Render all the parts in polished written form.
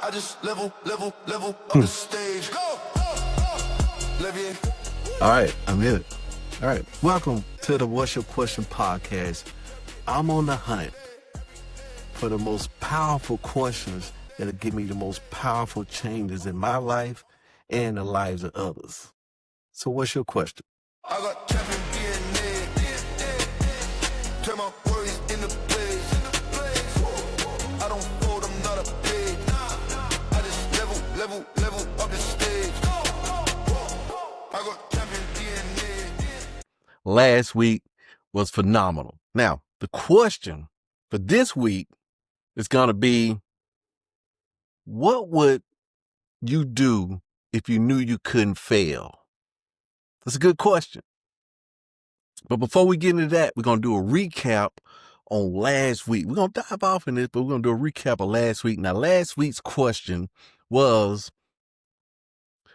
I just level up the stage. Go! Levier. All right, I'm in it. All right, welcome to the What's Your Question podcast. I'm on the hunt for the most powerful questions that'll give me the most powerful changes in my life and the lives of others. So what's your question? I got champion DNA. Turn my worries into plays. I don't fold, I'm not a pig. I just level up the stage. I got champion DNA. Last week was phenomenal. Now, the question for this week is going to be, what would you do if you knew you couldn't fail? That's a good question. But before we get into that, we're going to do a recap on last week. We're going to dive off in this, but we're going to do a recap of last week. Now, last week's question was,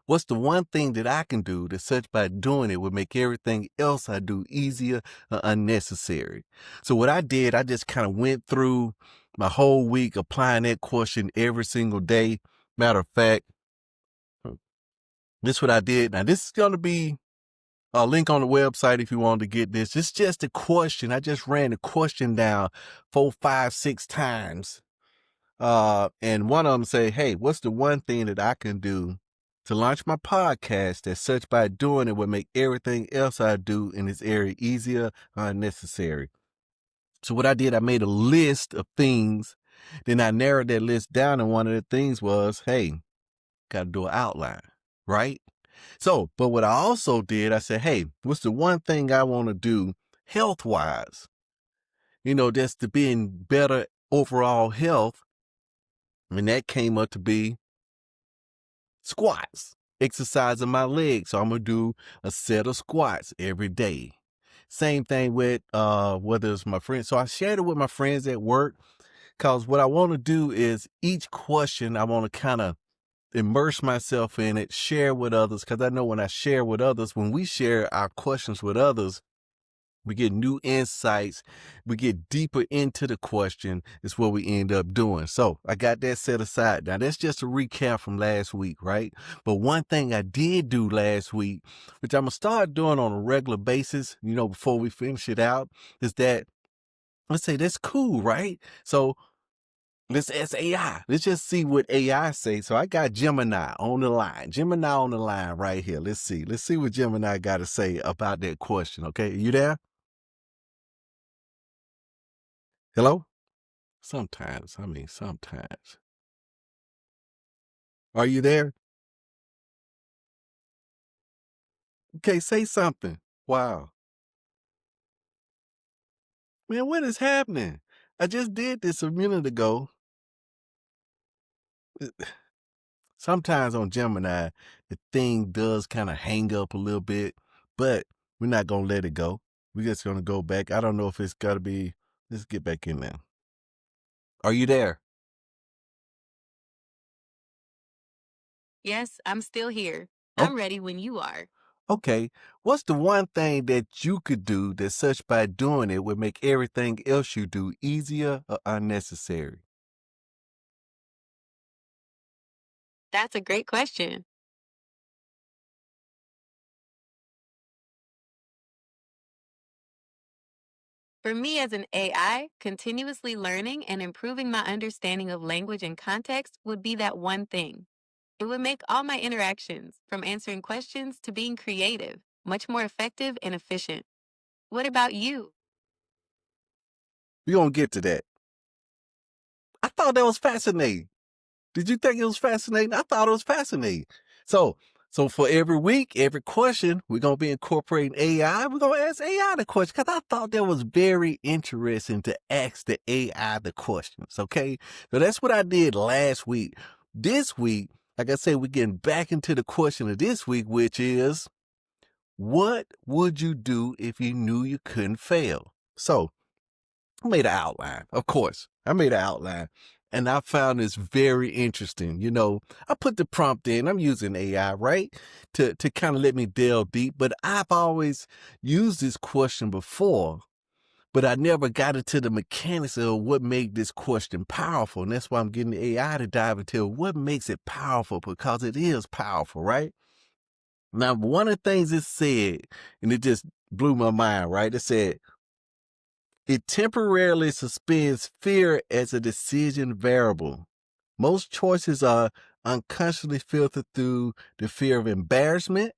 what's the one thing that I can do that such by doing it would make everything else I do easier or unnecessary? So what I did, I just kind of went through my whole week applying that question every single day. Matter of fact, this is what I did. Now, this is going to be a link on the website if you want to get this. It's just a question. I just ran the question down 4, 5, 6 times. And one of them say, hey, what's the one thing that I can do to launch my podcast that such by doing it would make everything else I do in this area easier or unnecessary? So what I did, I made a list of things. Then I narrowed that list down. And one of the things was, hey, got to do an outline, right? So, but what I also did, I said, hey, what's the one thing I want to do health-wise? Just to be in better overall health. And that came up to be squats, exercising my legs. So I'm going to do a set of squats every day. Same thing with whether it's my friends. So I shared it with my friends at work, because what I want to do is each question, I want to kind of immerse myself in it, share with others, because I know when I share with others, when we share our questions with others, we get new insights, we get deeper into the question, is what we end up doing. So I got that set aside. Now that's just a recap from last week, right? But one thing I did do last week, which I'm going to start doing on a regular basis, before we finish it out, is that, let's say that's cool, right? So let's ask AI. Let's just see what AI say. So I got Gemini on the line. Gemini on the line right here. Let's see. Let's see what Gemini got to say about that question. Okay, you there? Hello? Sometimes. Are you there? Okay, say something. Wow. Man, what is happening? I just did this a minute ago. Sometimes on Gemini, the thing does kind of hang up a little bit, but we're not going to let it go. We're just going to go back. I don't know if it's got to be, let's get back in there. Are you there? Yes, I'm still here. Oh. I'm ready when you are. Okay. What's the one thing that you could do that such by doing it would make everything else you do easier or unnecessary? That's a great question. For me as an AI, continuously learning and improving my understanding of language and context would be that one thing. It would make all my interactions, from answering questions to being creative, much more effective and efficient. What about you? We're going to get to that. I thought that was fascinating. Did you think it was fascinating? I thought it was fascinating. So for every week, every question, we're going to be incorporating AI. We're going to ask AI the question, because I thought that was very interesting to ask the AI the questions, okay? So that's what I did last week. This week, like I said, we're getting back into the question of this week, which is, what would you do if you knew you couldn't fail? So I made an outline, of course. I made an outline. And I found this very interesting. I put the prompt in. I'm using AI, right? To kind of let me delve deep. But I've always used this question before. but I never got into the mechanics of what made this question powerful. And that's why I'm getting the AI to dive into what makes it powerful, because it is powerful, right? Now, one of the things it said, and it just blew my mind, right? It said, it temporarily suspends fear as a decision variable. Most choices are unconsciously filtered through the fear of embarrassment,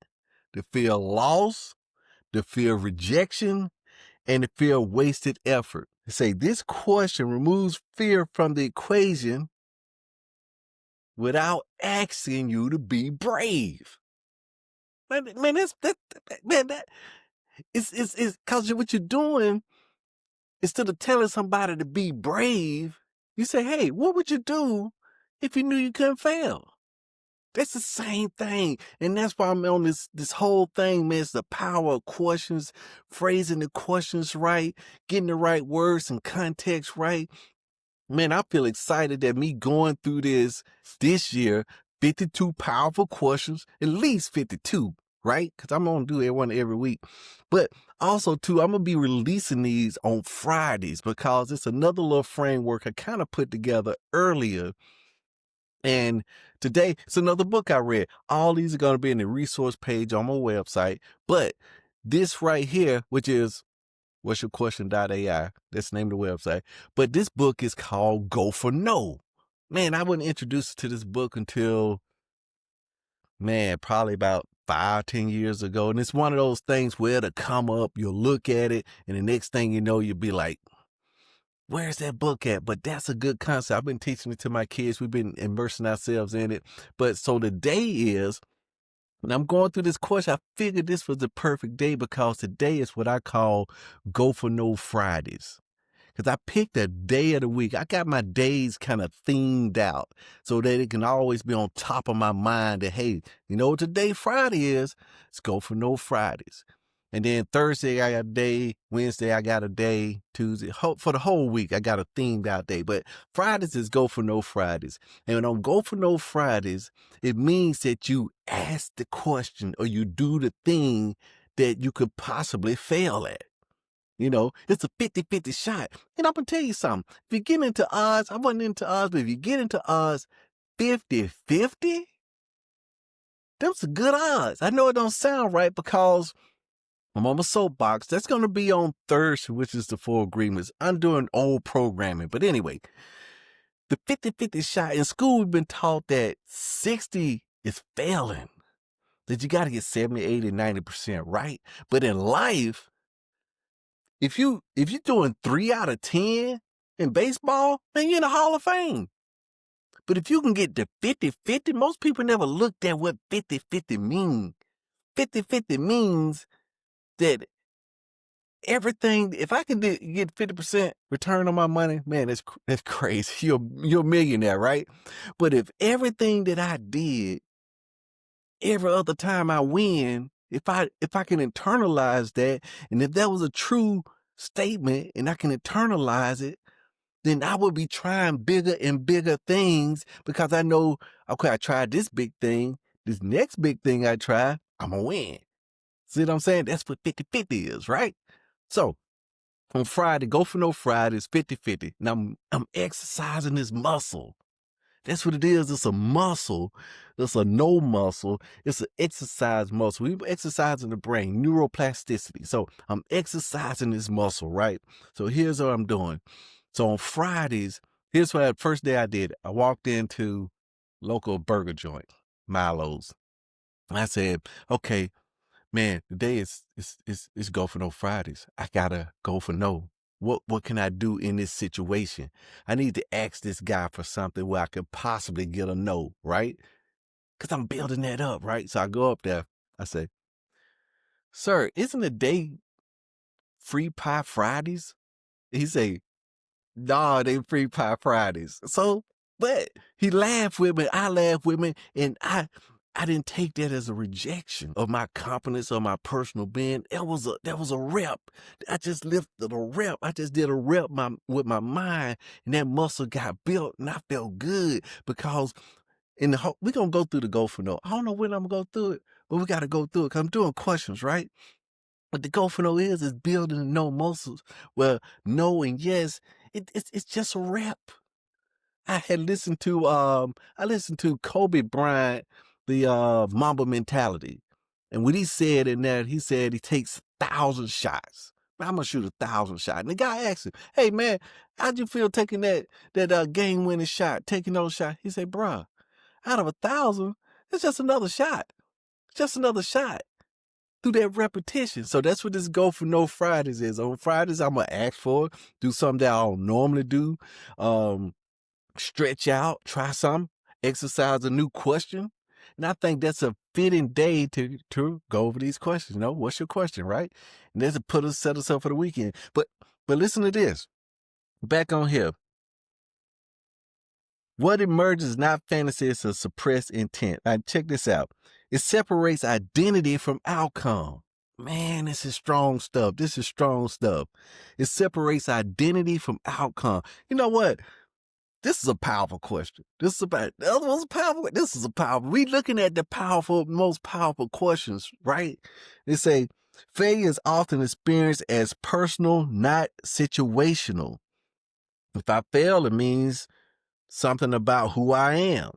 the fear of loss, the fear of rejection, and the fear of wasted effort. They say this question removes fear from the equation without asking you to be brave. Man, it's because what you're doing, instead of telling somebody to be brave, you say, hey, what would you do if you knew you couldn't fail? That's the same thing. And that's why I'm on this whole thing, man. It's the power of questions, phrasing the questions right, getting the right words and context right. Man, I feel excited that me going through this year, 52 powerful questions, at least 52, right? Because I'm going to do one every week. But also, too, I'm going to be releasing these on Fridays, because it's another little framework I kind of put together earlier. And today, it's another book I read. All these are going to be in the resource page on my website. But this right here, which is what'syourquestion.ai, that's the name of the website. But this book is called Go for No. Man, I wasn't introduced to this book until, probably about 5-10 years ago. And it's one of those things where it'll come up, you'll look at it, and the next thing you know, you'll be like, where's that book at? But that's a good concept. I've been teaching it to my kids. We've been immersing ourselves in it. But so the day is, when I'm going through this question, I figured this was the perfect day, because today is what I call Go for No Fridays. Because I picked a day of the week. I got my days kind of themed out so that it can always be on top of my mind that, hey, you know what today Friday is? It's Go for No Fridays. And then Thursday, I got a day. Wednesday, I got a day. Tuesday, for the whole week, I got a themed out day. But Fridays is Go for No Fridays. And on Go for No Fridays, it means that you ask the question or you do the thing that you could possibly fail at. You know, it's a 50-50 shot. And I'm going to tell you something. If you get into odds, I wasn't into odds, but if you get into odds 50-50, them's some good odds. I know it don't sound right, because I'm on my soapbox. That's going to be on Thursday, which is the 4 agreements. I'm doing old programming. But anyway, the 50-50 shot, in school, we've been taught that 60 is failing, that you got to get 70, 80, 90% right. But in life, if you're doing 3 out of 10 in baseball, then you're in the Hall of Fame. But if you can get to 50-50, most people never looked at what 50-50 means. 50-50 means that everything, if I can get 50% return on my money, man, that's crazy. You're a millionaire, right? But if everything that I did, every other time I win, if I can internalize that, and if that was a true statement and I can internalize it, then I will be trying bigger and bigger things, because I know, okay, I tried this big thing. This next big thing I try, I'm going to win. See what I'm saying? That's what 50-50 is, right? So on Friday, Go for No Fridays, 50-50. And I'm exercising this muscle. That's what it is. It's a muscle. It's a no muscle. It's an exercise muscle. We're exercising the brain, neuroplasticity. So I'm exercising this muscle, right? So here's what I'm doing. So on Fridays, here's what the first day I did. I walked into local burger joint, Milo's. And I said, okay, man, today is Go for No Fridays. I gotta go for no. What can I do in this situation? I need to ask this guy for something where I could possibly get a no, right? Because I'm building that up, right? So I go up there. I say, sir, isn't the day Free Pie Fridays? He say, nah, they Free Pie Fridays. So, but he laughed with me. I laughed with me. And I didn't take that as a rejection of my confidence or my personal being. That was a rep. I just lifted a rep. I just did a rep with my mind, and that muscle got built, and I felt good, because we're going to go through the Go for No. I don't know when I'm going to go through it, but we got to go through it, because I'm doing questions, right? What the Go for No is building the no muscles. Well, no and yes, it's just a rep. I listened to Kobe Bryant, the Mamba mentality. And what he said in that, he said he takes 1,000 shots. Man, I'm gonna shoot 1,000 shots. And the guy asked him, "Hey man, how'd you feel taking that game winning shot, taking those shots?" He said, "Bruh, out of 1,000, it's just another shot. Just another shot." Through that repetition. So that's what this Go for No Fridays is. On Fridays, I'm gonna ask for it, do something that I don't normally do. Stretch out, try something, exercise a new question. And I think that's a fitting day to go over these questions. You know, what's your question, right? And then to set us up for the weekend. But listen to this. Back on here. What emerges is not fantasy, it's a suppressed intent. Now, check this out. It separates identity from outcome. Man, this is strong stuff. This is strong stuff. It separates identity from outcome. You know what? This is a powerful question. This is about the other one's powerful. This is a powerful. We looking at the most powerful questions, right? They say failure is often experienced as personal, not situational. If I fail, it means something about who I am.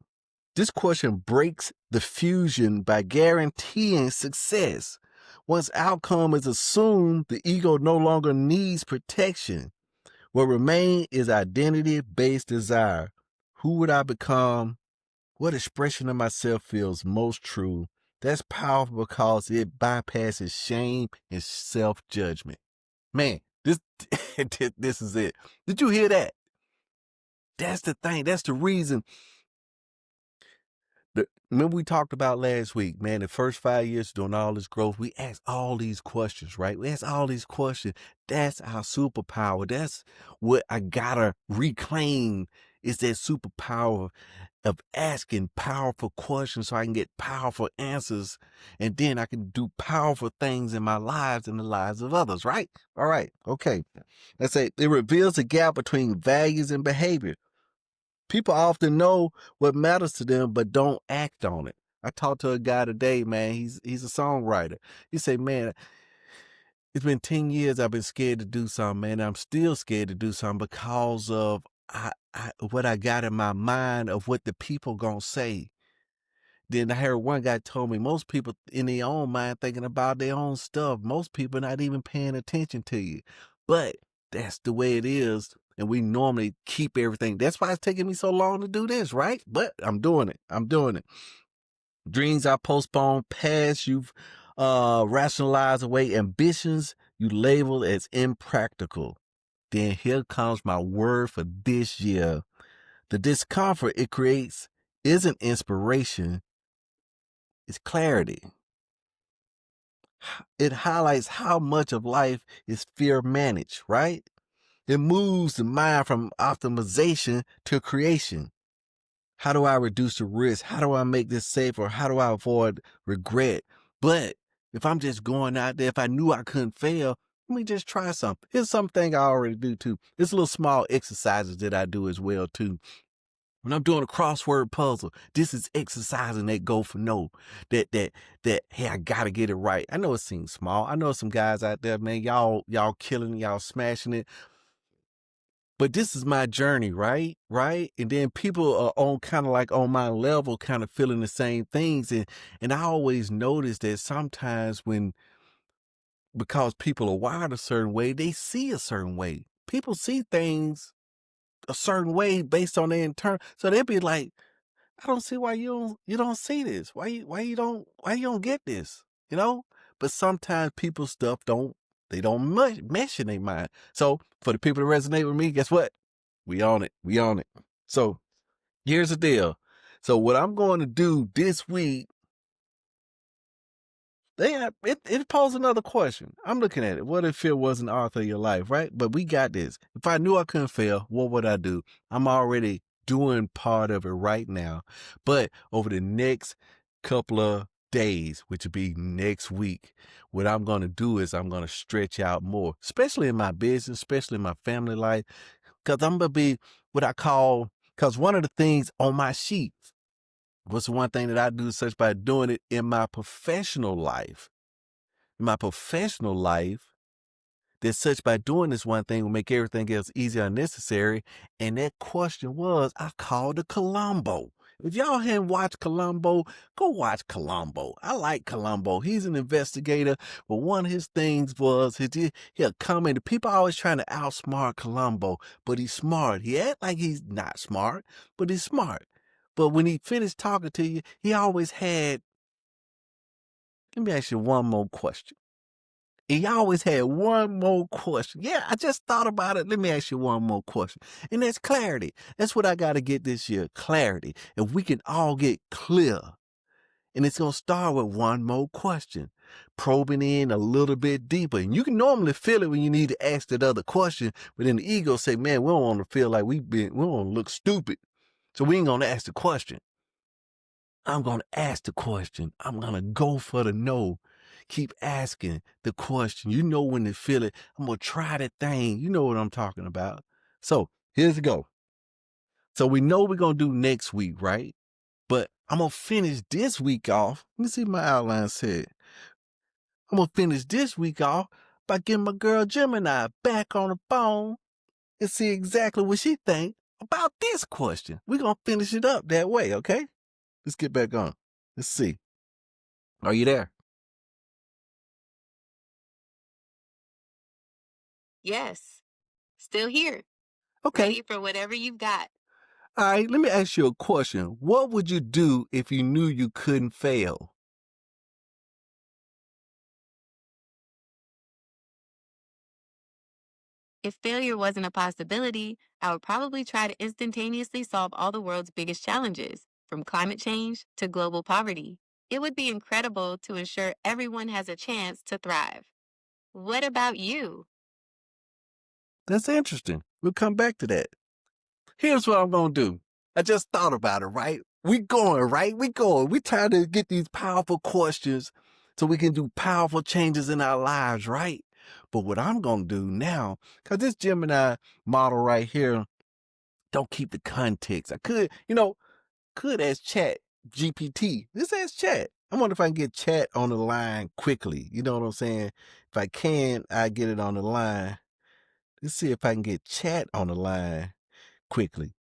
This question breaks the fusion by guaranteeing success. Once outcome is assumed, the ego no longer needs protection. What remains is identity-based desire. Who would I become? What expression of myself feels most true? That's powerful because it bypasses shame and self-judgment. Man, this is it. Did you hear that? That's the thing. That's the reason. Remember we talked about last week, man, the first 5 years doing all this growth, we asked all these questions, right? We asked all these questions. That's our superpower. That's what I gotta reclaim, is that superpower of asking powerful questions so I can get powerful answers. And then I can do powerful things in my lives and the lives of others, right? All right. Okay. Let's say it reveals the gap between values and behavior. People often know what matters to them, but don't act on it. I talked to a guy today, man. He's a songwriter. He said, man, it's been 10 years I've been scared to do something, man. I'm still scared to do something because of what I got in my mind of what the people gonna say. Then I heard one guy told me most people in their own mind thinking about their own stuff. Most people not even paying attention to you. But that's the way it is. And we normally keep everything. That's why it's taking me so long to do this, right? But I'm doing it. I'm doing it. Dreams I postpone, past you've rationalized away, ambitions you label as impractical. Then here comes my word for this year. The discomfort it creates isn't inspiration, it's clarity. It highlights how much of life is fear managed, right? It moves the mind from optimization to creation. How do I reduce the risk? How do I make this safer? How do I avoid regret? But if I'm just going out there, if I knew I couldn't fail, let me just try something. Here's something I already do too. It's little small exercises that I do as well too. When I'm doing a crossword puzzle, this is exercising that Go for No. That hey, I gotta get it right. I know it seems small. I know some guys out there, man, y'all killing, y'all smashing it. But this is my journey, right? Right? And then people are on kind of like on my level, kind of feeling the same things. And I always notice that sometimes because people are wired a certain way, they see a certain way. People see things a certain way based on their internal. So they'd be like, I don't see why you don't see this. Why you don't get this? You know? But sometimes people's stuff don't mesh in their mind. So for the people that resonate with me, guess what? We on it. We on it. So here's the deal. So what I'm going to do this week, it poses another question. I'm looking at it. What if fear wasn't the author of your life, right? But we got this. If I knew I couldn't fail, what would I do? I'm already doing part of it right now. But over the next couple of days, which will be next week, what I'm going to do is I'm going to stretch out more, especially in my business, especially in my family life, because I'm going to be what I call, because one of the things on my sheet, what's the one thing that I do such by doing it in my professional life? in my professional life that such by doing this one thing will make everything else easier and necessary. And that question was, I called it Columbo. If y'all hadn't watched Columbo, go watch Columbo. I like Columbo. He's an investigator, but one of his things was he'll come in. People are always trying to outsmart Columbo, but he's smart. He act like he's not smart, but he's smart. But when he finished talking to you, he always had, let me ask you one more question. He always had one more question. Yeah, I just thought about it. Let me ask you one more question. And that's clarity. That's what I got to get this year, clarity. If we can all get clear. And it's going to start with one more question, probing in a little bit deeper. And you can normally feel it when you need to ask that other question. But then the ego say, man, we don't want to feel like we don't want to look stupid. So we ain't going to ask the question. I'm going to ask the question. I'm going to go for the no. Keep asking the question. You know when to feel it. I'm going to try that thing. You know what I'm talking about. So here's the go. So we know we're going to do next week, right? But I'm going to finish this week off. Let me see what my outline said. I'm going to finish this week off by getting my girl Gemini back on the phone and see exactly what she thinks about this question. We're going to finish it up that way, okay? Let's get back on. Let's see. Are you there? Yes. Still here. Okay. Ready for whatever you've got. All right, let me ask you a question. What would you do if you knew you couldn't fail? If failure wasn't a possibility, I would probably try to instantaneously solve all the world's biggest challenges, from climate change to global poverty. It would be incredible to ensure everyone has a chance to thrive. What about you? That's interesting. We'll come back to that. Here's what I'm going to do. I just thought about it, right? We going, right? We going. We trying to get these powerful questions so we can do powerful changes in our lives, right? But what I'm going to do now, because this Gemini model right here don't keep the context. I could ask Chat GPT. This ask Chat. I wonder if I can get Chat on the line quickly. You know what I'm saying? If I can, I get it on the line. Let's see if I can get Chat on the line quickly.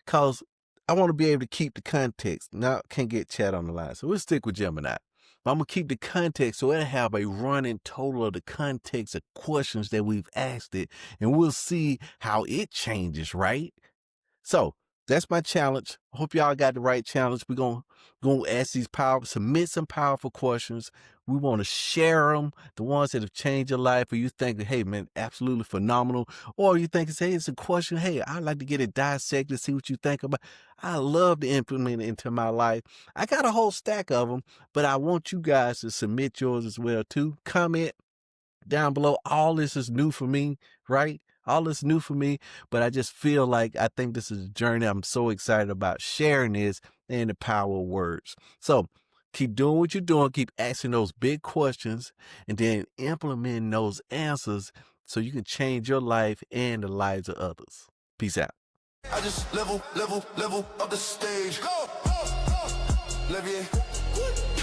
Because I want to be able to keep the context. Now I can't get Chat on the line. So we'll stick with Gemini. But I'm going to keep the context so it'll have a running total of the context of questions that we've asked it. And we'll see how it changes, right? So that's my challenge. I hope y'all got the right challenge. We're going to ask these submit some powerful questions. We want to share them, the ones that have changed your life, or you think that, hey, man, absolutely phenomenal. Or you think, hey, it's a question, hey, I'd like to get it dissected, see what you think about. I love to implement it into my life. I got a whole stack of them, but I want you guys to submit yours as well, too. Comment down below. All this is new for me, right? All this new for me, but I just feel like I think this is a journey. I'm so excited about sharing this and the power of words. So keep doing what you're doing. Keep asking those big questions and then implementing those answers so you can change your life and the lives of others. Peace out. I just level up the stage. Go, Levier.